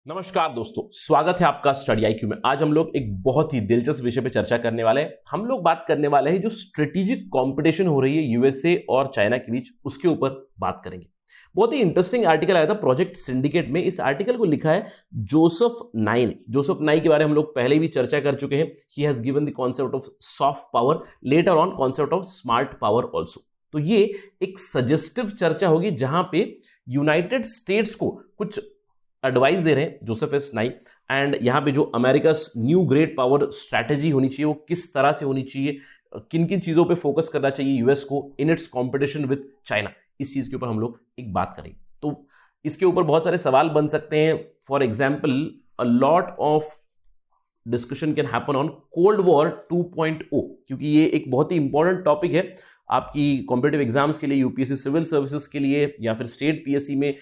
नमस्कार दोस्तों, स्वागत है आपका स्टडी आईक्यू में। आज हम लोग एक बहुत ही दिलचस्प विषय पे चर्चा करने वाले हैं। हम लोग बात करने वाले हैं जो स्ट्रेटेजिक कंपटीशन हो रही है यूएसए और चाइना के बीच, उसके ऊपर बात करेंगे। बहुत ही इंटरेस्टिंग आर्टिकल आया था प्रोजेक्ट सिंडिकेट में। इस आर्टिकल को लिखा है जोसेफ नाई ने। जोसेफ नाई के बारे में हम लोग पहले भी चर्चा कर चुके हैं। He has given the concept of soft power, later on concept of smart power also. तो ये एक सजेस्टिव चर्चा होगी जहां पे यूनाइटेड स्टेट्स को कुछ एडवाइस दे रहे हैं जोसेफ एस नाई, एंड यहां पे जो America new great power strategy होनी चाहिए वो किस तरह से होनी चाहिए, किन किन चीजों पे फोकस करना चाहिए यूएस को in its competition with China, इस चीज के ऊपर हम लोग एक बात करेंगे। तो इसके ऊपर बहुत सारे सवाल बन सकते हैं। For example, a lot of discussion can happen on cold war 2.0, क्योंकि ये एक बहुत ही इंपॉर्टेंट टॉपिक है आपकी कॉम्पिटिटिव एग्जाम्स के लिए, यूपीएससी सिविल सर्विसेज के लिए या फिर स्टेट पीएससी में।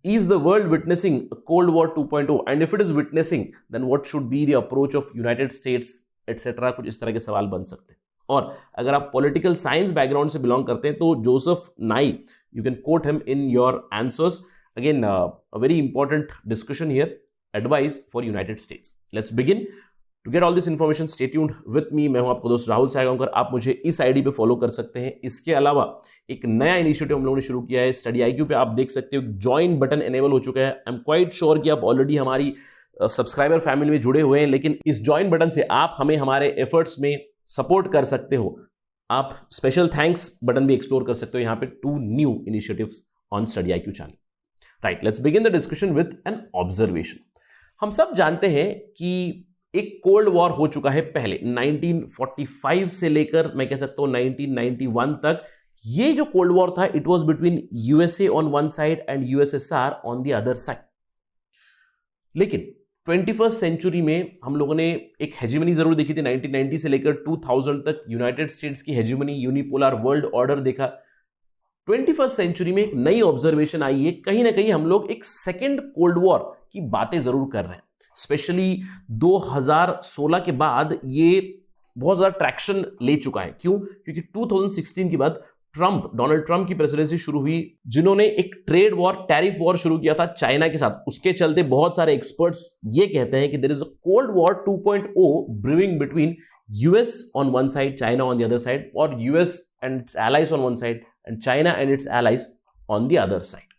Is the world witnessing Cold War 2.0? And if it is witnessing, then what should be the approach of United States, etc. कुछ इस तरह के सवाल बन सकते हैं। और अगर आप पॉलिटिकल साइंस बैकग्राउंड से बिलोंग करते हैं तो Joseph Nye, you can quote him in your answers. Again a very important discussion here, advice for United States. Let's begin. To get all this information stay tuned with me. मैं हूं आपको दोस्त राहुल सायगांवकर। आप मुझे इस आईडी पे follow कर सकते हैं। इसके अलावा एक नया इनिशिएटिव हम लोगों ने शुरू किया है स्टडी आईक्यू पे। आप देख सकते हो ज्वाइन बटन एनेबल हो चुका है। आई एम क्वाइट श्योर कि आप ऑलरेडी हमारी सब्सक्राइबर फैमिली में जुड़े हुए हैं, लेकिन इस ज्वाइन बटन से आप हमें हमारे एफर्ट्स में सपोर्ट कर सकते हो। आप स्पेशल थैंक्स बटन भी एक्सप्लोर कर सकते हो यहाँ पे 2 new initiatives on Study IQ channel. Right, let's begin the discussion with an observation. हम सब जानते हैं कि एक कोल्ड वॉर हो चुका है पहले 1945 से लेकर मैं कह सकता हूं 1991 तक। ये जो कोल्ड वॉर था, it was between USA on one side and USSR on the other side. लेकिन 21st सेंचुरी में हम लोगों ने एक हेजिमनी जरूर देखी थी। 1990 से लेकर 2000 तक यूनाइटेड स्टेट्स की हेजिमनी, यूनिपोलर वर्ल्ड ऑर्डर देखा। 21st सेंचुरी में एक नई ऑब्जर्वेशन आई है, कहीं ना कहीं हम लोग एक सेकेंड कोल्ड वॉर की बातें जरूर कर रहे हैं। स्पेशली 2016 के बाद ये बहुत ज्यादा ट्रैक्शन ले चुका है। क्यों? क्योंकि 2016 के बाद डोनाल्ड ट्रंप की प्रेसिडेंसी शुरू हुई, जिन्होंने एक ट्रेड वॉर, टैरिफ वॉर शुरू किया था चाइना के साथ। उसके चलते बहुत सारे एक्सपर्ट्स ये कहते हैं कि there is a cold war 2.0 brewing between US on one side, China on the other side, और US and its allies on one side and China and its allies on the other side.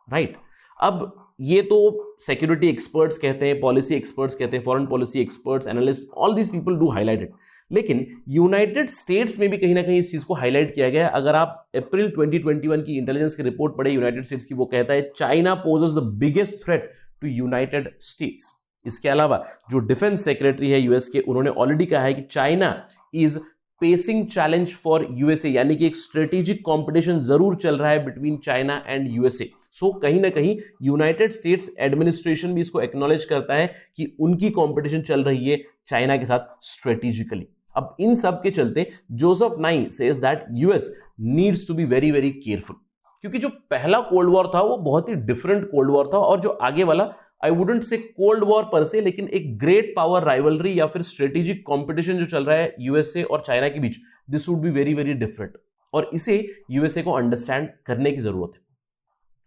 Right, अब ये तो security experts कहते हैं, policy experts कहते हैं, foreign policy experts, analyst, all these people do highlight it. लेकिन United states में भी कहीं ना कहीं इस चीज को हाईलाइट किया गया है। अगर आप अप्रैल 2021 की इंटेलिजेंस की रिपोर्ट पढ़े यूनाइटेड स्टेट्स की, वो कहता है China poses the biggest threat to United States. इसके अलावा जो डिफेंस सेक्रेटरी है यूएस के, उन्होंने ऑलरेडी कहा है कि China is pacing challenge for USA, यानी कि एक स्ट्रेटेजिक कंपटीशन जरूर चल रहा है बिटवीन चाइना एंड यूएसए। सो कहीं ना कहीं यूनाइटेड स्टेट्स एडमिनिस्ट्रेशन भी इसको एक्नॉलेज करता है कि उनकी कंपटीशन चल रही है चाइना के साथ स्ट्रेटेजिकली। अब इन सब के चलते Joseph Nye says that US needs to be very very careful, क्योंकि जो पहला कोल्ड वॉर था वो बहुत ही डिफरेंट कोल्ड वॉर था, और जो आगे वाला, I wouldn't say cold war पर से, लेकिन एक ग्रेट पावर राइवलरी या फिर स्ट्रेटेजिक कंपटीशन जो चल रहा है यूएसए और चाइना के बीच, this would be very very different, और इसे यूएसए को अंडरस्टैंड करने की जरूरत है।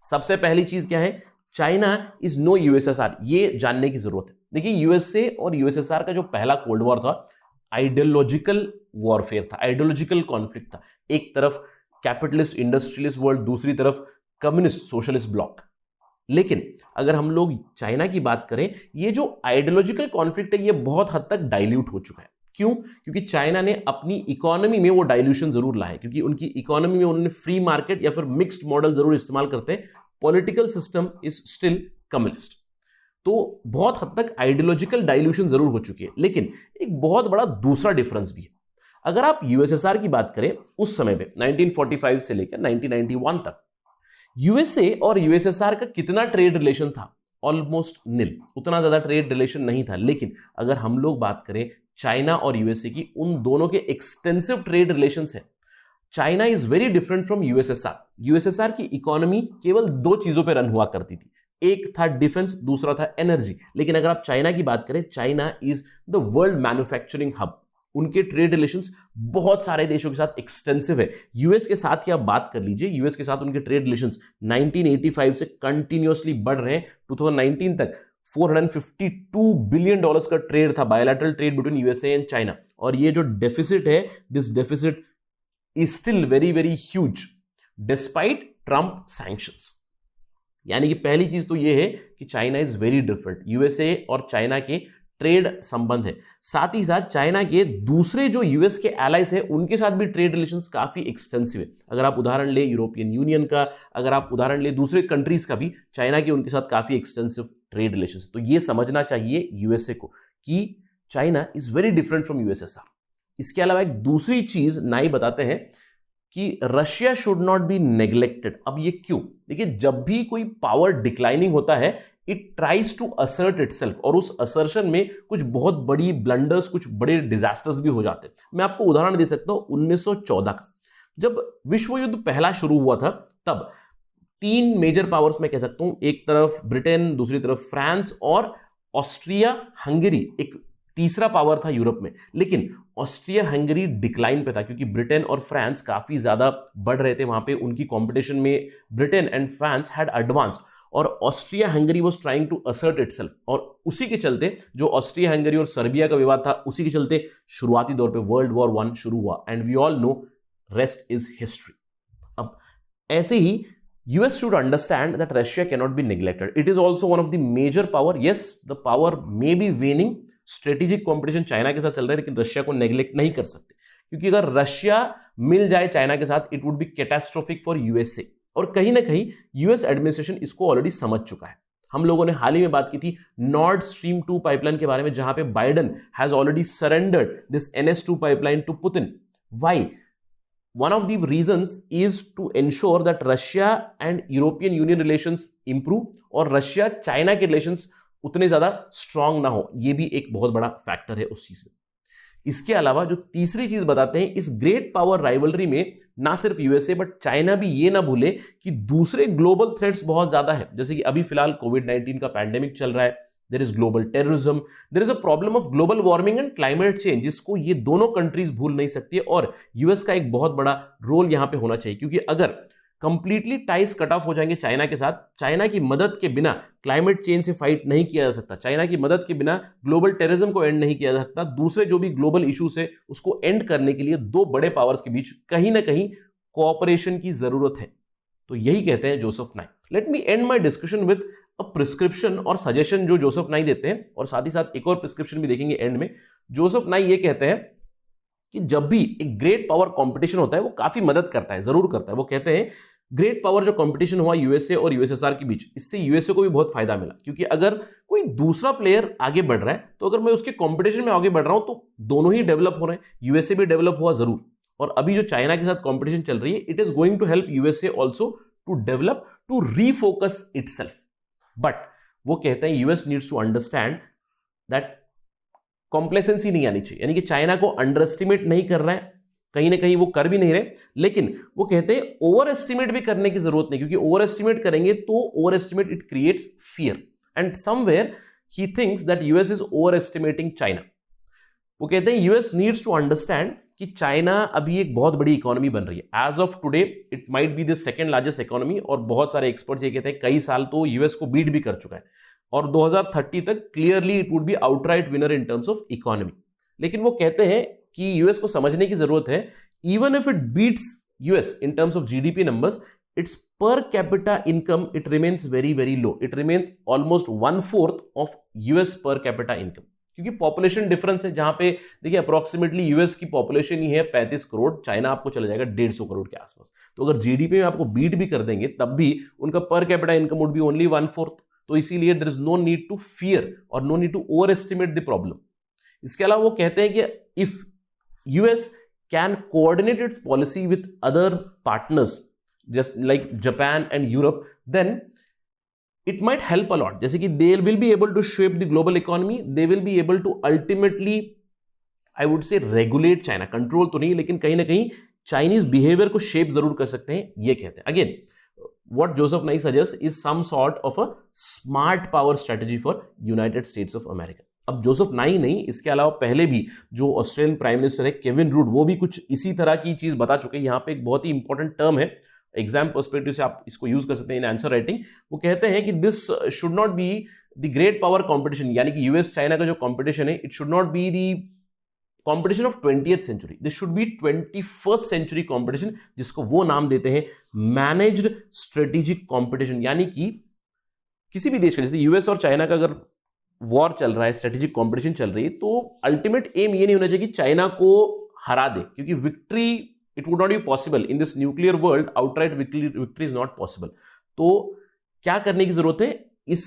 सबसे पहली चीज क्या है? चाइना इज नो यूएसएसआर, ये जानने की जरूरत है। देखिए, यूएसए और यूएसएसआर का जो पहला कोल्ड वॉर था, आइडियोलॉजिकल वॉरफेयर था, आइडियोलॉजिकल कॉन्फ्लिक्ट था। एक तरफ कैपिटलिस्ट इंडस्ट्रियलिस्ट वर्ल्ड, दूसरी तरफ कम्युनिस्ट सोशलिस्ट ब्लॉक। लेकिन अगर हम लोग चाइना की बात करें, ये जो आइडियोलॉजिकल कॉन्फ्लिक्ट है ये बहुत हद तक डाइल्यूट हो चुका है। क्यों? क्योंकि चाइना ने अपनी इकोनॉमी में वो डाइल्यूशन जरूर लाया है, क्योंकि उनकी इकोनॉमी में उन्होंने फ्री मार्केट या फिर मिक्स्ड मॉडल जरूर इस्तेमाल करते हैं। Political system is still communist. तो बहुत हद तक आइडियोलॉजिकल डाइल्यूशन जरूर हो चुकी है। लेकिन एक बहुत बड़ा दूसरा डिफरेंस भी है। अगर आप यूएसएसआर की बात करें, उस समय पे 1945 से लेकर 1991 तक यूएसए और यूएसएसआर का कितना ट्रेड रिलेशन था? ऑलमोस्ट निल, उतना ज्यादा ट्रेड रिलेशन नहीं था। लेकिन अगर हम लोग बात करें चाइना और यूएसए की, उन दोनों के एक्सटेंसिव ट्रेड रिलेशंस हैं। China is very different from USSR. USSR की इकोनॉमी केवल 2 चीजों पे रन हुआ करती थी, एक था डिफेंस, दूसरा था एनर्जी। लेकिन अगर आप चाइना की बात करें, China is the world manufacturing hub. उनके ट्रेड रिलेशंस बहुत सारे देशों के साथ एक्सटेंसिव है। यूएस के साथ ही आप बात कर लीजिए, यूएस के साथ उनके ट्रेड रिलेशंस 1985 से कंटिन्यूअसली बढ़ रहे हैं 2019 तक। $452 बिलियन का ट्रेड था, bilateral trade between USA and China. और ये जो डेफिसिट है, this deficit is still very very huge despite Trump sanctions. यानी कि पहली चीज तो ये है कि China is very different. USA और चाइना के ट्रेड संबंध है, साथ ही साथ चाइना के दूसरे जो यूएस के एलाइज है उनके साथ भी ट्रेड रिलेशंस काफी एक्सटेंसिव है। अगर आप उदाहरण ले यूरोपियन यूनियन का, अगर आप उदाहरण ले दूसरे कंट्रीज का भी, चाइना के उनके साथ काफी एक्सटेंसिव ट्रेड रिलेशंस। तो ये समझना चाहिए यूएसए को कि China is very different from USSR. इसके अलावा एक दूसरी चीज नाई बताते हैं कि Russia should not B neglected. अब ये क्यों? देखिए, जब भी कोई पावर डिक्लाइनिंग होता है, it tries to assert itself, और उस असर्शन में कुछ बहुत बड़ी ब्लंडर्स, कुछ बड़े डिजास्टर्स भी हो जाते हैं। मैं आपको उदाहरण दे सकता हूं 1914 का, जब विश्व युद्ध पहला शुरू हुआ था, तब 3 मेजर पावर्स में कह सकता हूं, एक तरफ ब्रिटेन, दूसरी तरफ फ्रांस और ऑस्ट्रिया हंगरी एक तीसरा पावर था यूरोप में। लेकिन ऑस्ट्रिया हंगरी डिक्लाइन पे था क्योंकि ब्रिटेन और फ्रांस काफी ज्यादा बढ़ रहे थे वहां पे, उनकी कंपटीशन में Britain and France had advanced, और Austria Hungary was trying to assert itself. और उसी के चलते जो ऑस्ट्रिया हंगरी और सर्बिया का विवाद था, उसी के चलते शुरुआती दौर पे वर्ल्ड वॉर 1 शुरू हुआ, and we all know rest is history. अब ऐसे ही US should understand that Russia cannot be neglected. It is also one of the major power. Yes, the power may be waning. Strategic competition China के साथ चल रहा है, लेकिन Russia को नेग्लेक्ट नहीं कर सकते, क्योंकि अगर रशिया मिल जाए चाइना के साथ, it would be catastrophic for USA. और कहीं ना कहीं यूएस एडमिनिस्ट्रेशन इसको ऑलरेडी समझ चुका है। हम लोगों ने हाल ही में बात की थी नॉर्ड स्ट्रीम 2 पाइपलाइन के बारे में, जहां पे Biden has already surrendered this NS2 pipeline to Putin. Why? One of the reasons is to ensure that Russia and European Union relations improve और रशिया चाइना के रिलेशंस उतने ज्यादा स्ट्रांग ना हो। ये भी एक बहुत बड़ा फैक्टर है उस चीज में। इसके अलावा जो तीसरी चीज बताते हैं, इस ग्रेट पावर राइवलरी में ना सिर्फ यूएसए बट चाइना भी ये ना भूले कि दूसरे ग्लोबल थ्रेट्स बहुत ज्यादा है। जैसे कि अभी फिलहाल कोविड-19 का पैंडेमिक चल रहा है, there is global terrorism, there is a problem of global warming and climate change, जिसको ये दोनों कंट्रीज भूल नहीं सकती है। और यूएस का एक बहुत बड़ा रोल यहां पे होना चाहिए, क्योंकि अगर कंप्लीटली टाइज कट ऑफ हो जाएंगे चाइना के साथ, चाइना की मदद के बिना क्लाइमेट चेंज से फाइट नहीं किया जा सकता, चाइना की मदद के बिना ग्लोबल टेररिज्म को एंड नहीं किया जा सकता, दूसरे जो भी ग्लोबल इश्यूज है उसको एंड करने के लिए दो बड़े पावर्स के बीच कहीं ना कहीं कोऑपरेशन की जरूरत है। तो यही कहते हैं जोसेफ नाई। Late me and my discussion with a prescription और सजेशन जो जोसेफ नाई देते हैं, और साथ ही साथ एक और प्रिस्क्रिप्शन भी देखेंगे एंड में। जोसेफ नाई ये कहते हैं कि जब भी एक ग्रेट पावर कंपटीशन होता है वो काफी मदद करता है, जरूर करता है। वो कहते हैं ग्रेट पावर जो कंपटीशन हुआ यूएसए और यूएसएसआर के बीच, इससे यूएसए को भी बहुत फायदा मिला, क्योंकि अगर कोई दूसरा प्लेयर आगे बढ़ रहा है तो अगर मैं उसके कंपटीशन में आगे बढ़ रहा हूं तो दोनों ही डेवलप हो रहे हैं, यूएसए भी डेवलप हुआ जरूर। और अभी जो चाइना के साथ कंपटीशन चल रही है, it is going to help USA also to develop, to refocus itself. But वो कहते हैं US needs to understand that complacency नहीं आनी चाहिए, यानी कि चाइना को अंडर एस्टिमेट नहीं कर रहा है, कहीं ना कहीं वो कर भी नहीं रहे, लेकिन वो कहते हैं ओवर एस्टिमेट भी करने की जरूरत नहीं, क्योंकि ओवर एस्टिमेट करेंगे तो over estimate it creates fear, and somewhere he thinks that US is over estimating China. वो कहते हैं यूएस नीड्स टू अंडरस्टैंड कि चाइना अभी एक बहुत बड़ी इकोनॉमी बन रही है। As of today it might be the second largest economy, और बहुत सारे एक्सपर्ट्स ये कहते हैं कई साल तो यूएस को बीट भी कर चुका है, और 2030 तक clearly it would be outright winner in terms of economy. लेकिन वो कहते हैं कि यूएस को समझने की जरूरत है, even if it beats US in terms of GDP numbers, it's per capita income it remains very very low, it remains almost 1/4 of US per capita income, क्योंकि पॉपुलेशन डिफरेंस है। जहां पे देखिए अप्रोक्सीमेटली यूएस की population ही है 35 crore, China आपको चला जाएगा 150 करोड़ के आसपास। तो अगर जीडीपी में आपको बीट भी कर देंगे तब भी उनका per capita income would be only 1/4। तो इसीलिए there is no need to fear और no need to overestimate the problem. इसके अलावा वो कहते हैं कि if US can coordinate its policy with other partners just like Japan and Europe, then it might help a lot। जैसे कि they will be able to shape the global economy, they will be able to ultimately I would say regulate China, control तो नहीं लेकिन कहीं ना कहीं Chinese behaviour को shape जरूर कर सकते हैं, ये कहते हैं। Again what Joseph Nye suggests is some sort of a smart power strategy for United States of America। अब जोसेफ नाई नहीं, इसके अलावा पहले भी जो ऑस्ट्रेलियन प्राइम मिनिस्टर है केविन रूड, वो भी कुछ इसी तरह की चीज बता चुके हैं। यहाँ पे एक बहुत ही इंपॉर्टेंट टर्म है एग्जाम पर्सपेक्टिव से आप इसको यूज कर सकते हैं इन आंसर राइटिंग। वो कहते हैं कि this should not be the great power competition, यानी कि यूएस चाइना का जो कंपटीशन है, it should not be the competition of 20th century, this should be 21st century competition, जिसको वो नाम देते हैं मैनेज्ड स्ट्रेटेजिक कंपटीशन। यानी कि किसी भी देश का, जैसे यूएस और चाइना का अगर वॉर चल रहा है, स्ट्रेटेजिक कंपटीशन चल रही है, तो अल्टीमेट एम ये नहीं होना चाहिए कि चाइना को हरा दे, क्योंकि victory it would not be possible in this nuclear world, outright victory is not possible. तो क्या करने की जरूरत है, इस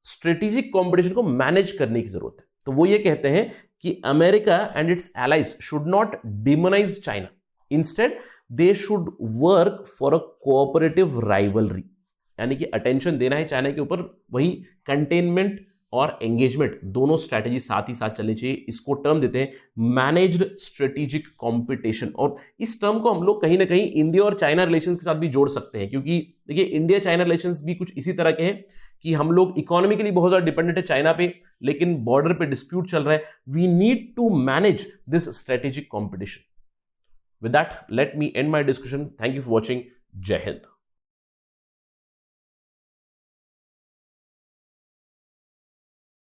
स्ट्रेटेजिक कंपटीशन को मैनेज करने की जरूरत है। तो वो ये कहते हैं कि America and its allies should not demonise China, instead they should work for a cooperative rivalry, यानी कि अटेंशन देना है चाइना के ऊपर, वही कंटेनमेंट और एंगेजमेंट दोनों स्ट्रैटेजी साथ ही साथ चलनी चाहिए। इसको टर्म देते हैं मैनेज्ड स्ट्रेटेजिक कंपटीशन। और इस टर्म को हम लोग कहीं ना कहीं इंडिया और चाइना रिलेशंस के साथ भी जोड़ सकते हैं, क्योंकि देखिए इंडिया चाइना रिलेशंस भी कुछ इसी तरह के हैं कि हम लोग इकोनॉमिकली बहुत ज्यादा डिपेंडेंट है चाइना पे, लेकिन बॉर्डर पे डिस्प्यूट चल रहा है। We need to manage this strategic competition. With that let me end my discussion. Thank you for watching. जय हिंद।